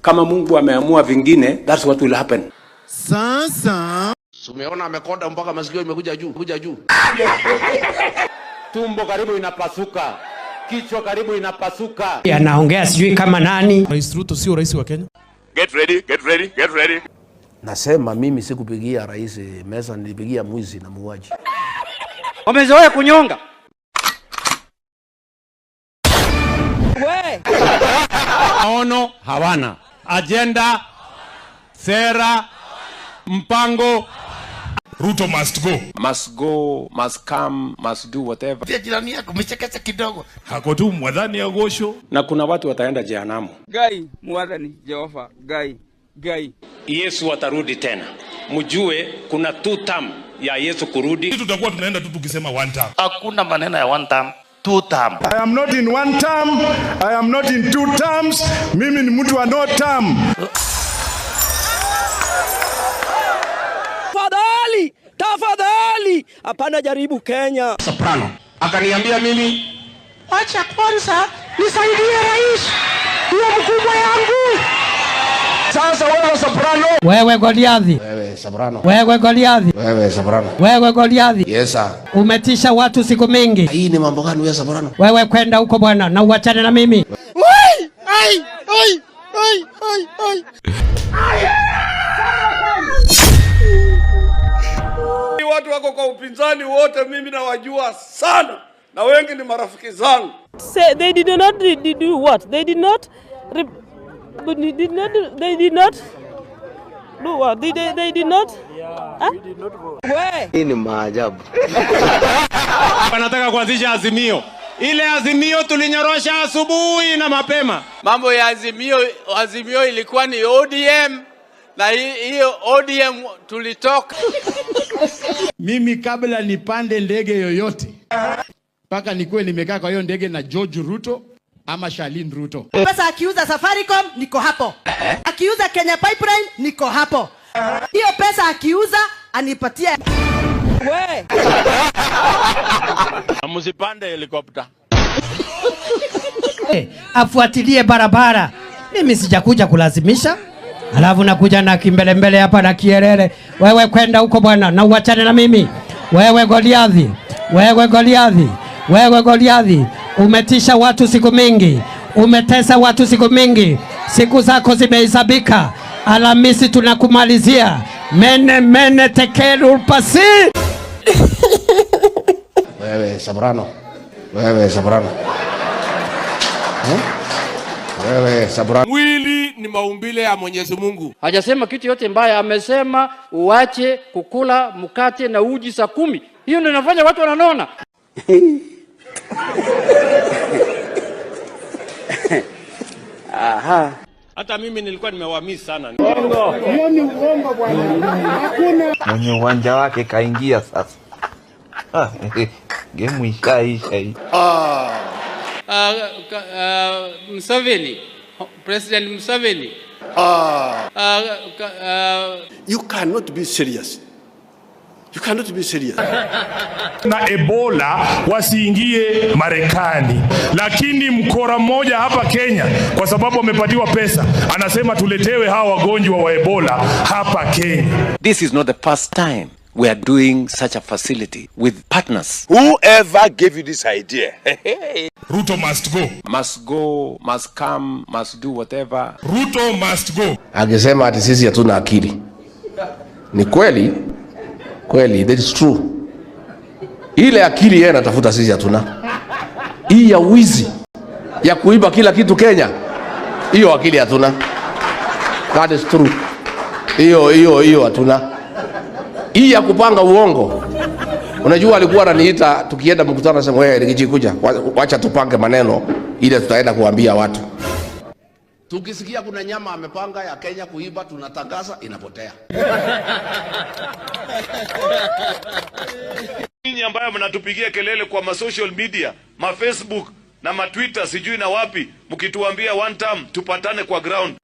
Kama Mungu ameamua vingine, that's what will happen. Sasa umeona amekonda mpaka masikio imekuja juu. Tumbo karibu inapasuka. Kichwa karibu inapasuka. Anaongea sijui kama nani. Rais Ruto sio rais wa Kenya. Get ready. Nasema mimi sikupigia rais mesa, nilipigia mwizi na muuaji. Wamezoea kunyonga. Maono hawana. Agenda, sera, mpango. Ruto must go. Must go, must come, must do whatever. Pia jirani yako umechekesha kidogo. Hako tu mwadhani ya gosho. Na kuna watu wataenda jehanamu. Gai, mwadhani, Jehova, gai. Yesu atarudi tena. Mjue kuna 2 term ya Yesu kurudi. Tutakuwa tunaenda tu tukisema 1 term. Hakuna maneno ya 1 term, 2 term. I am not in 1 term, I am not in 2 terms. Mimi ni mtu wa no term. Tafadhali, hapana jaribu Kenya. Soprano akaniambia mimi, Acha kwanza nisaidie rais. Huyo mkubwa yangu. sasa wewe soprano. Wewe Goliathi. Wewe Goliathi. Yes sir. Umetisha watu siku mingi. Hii ni mambo gani wewe Soprano? Wewe kwenda huko bwana na uachane na mimi. Ai. Watu wako kwa upinzani wote mimi nawajua sana. Na wengi ni marafiki zangu. Say they did not do what? They did not do what? They did not. Hii ni maajabu. Wanataka kuanzisha azimio. Ile azimio tulinyorosha asubuhi na mapema. Mambo ya azimio ilikuwa ni ODM. Na hiyo ODM tulitoka. Mimi kabla nipande ndege yoyote, mpaka nikuwe nimekaa kwa hiyo ndege na George Ruto ama Shalin Ruto. Pesa akiuza Safaricom niko hapo. Akiuza Kenya Pipeline niko hapo. Hiyo pesa akiuza anipatie. Msipande helikopta. Afuatilie barabara. Mimi sijakuja kulazimisha. Alafu nakuja na kimbelembele hapa na kierere. Wewe kwenda huko bwana na uachane na mimi. Wewe Goliathi. Umetisha watu siku mingi. Umetesa watu siku mingi. Siku zako zimehesabika. Alhamisi tunakumalizia. Mene tekeru pasi. Wewe Soprano. Mwili ni maumbile ya Mwenyezi Mungu. Hajasema kitu yote mbaya, amesema uache kukula mkate na uji saa 10. Hiyo ndio inafanya watu wananona. Aha. Hata mimi nilikuwa nimewamiss sana. Hiyo ni uongo bwana. Hakuna. Mwenye uwanja wake kaingia sasa. Game ishaisha hii. Museveni, President Museveni. You cannot be serious. Na Ebola wasiingie Marekani, lakini mkora mmoja hapa Kenya kwa sababu amepatiwa pesa anasema tuletewe hawa wagonjwa wa Ebola hapa Kenya. This is not the first time we are doing such a facility with partners. Whoever gave you this idea? Ruto must go. Must go, must come, must do whatever. Ruto must go. Akisema ati sisi hatuna akili. Ni kweli, that is true. Ile akili yeye anatafuta sisi hatuna. Hii ya wizi, ya kuiba kila kitu Kenya, hiyo akili hatuna. That is true. Hiyo hatuna. Hii ya kupanga uongo. Unajua alikuwa ananiita tukienda mkutano anasema wewe nikikuja wacha tupange maneno ile tutaenda kuambia watu. Tukisikia kuna nyama amepanga ya Kenya kuiba tunatangaza inapotea. Ninyi ambayo mnatupigia kelele kwa social media, Facebook na Twitter sijui na wapi, mkituambia 1 term tupatane kwa ground.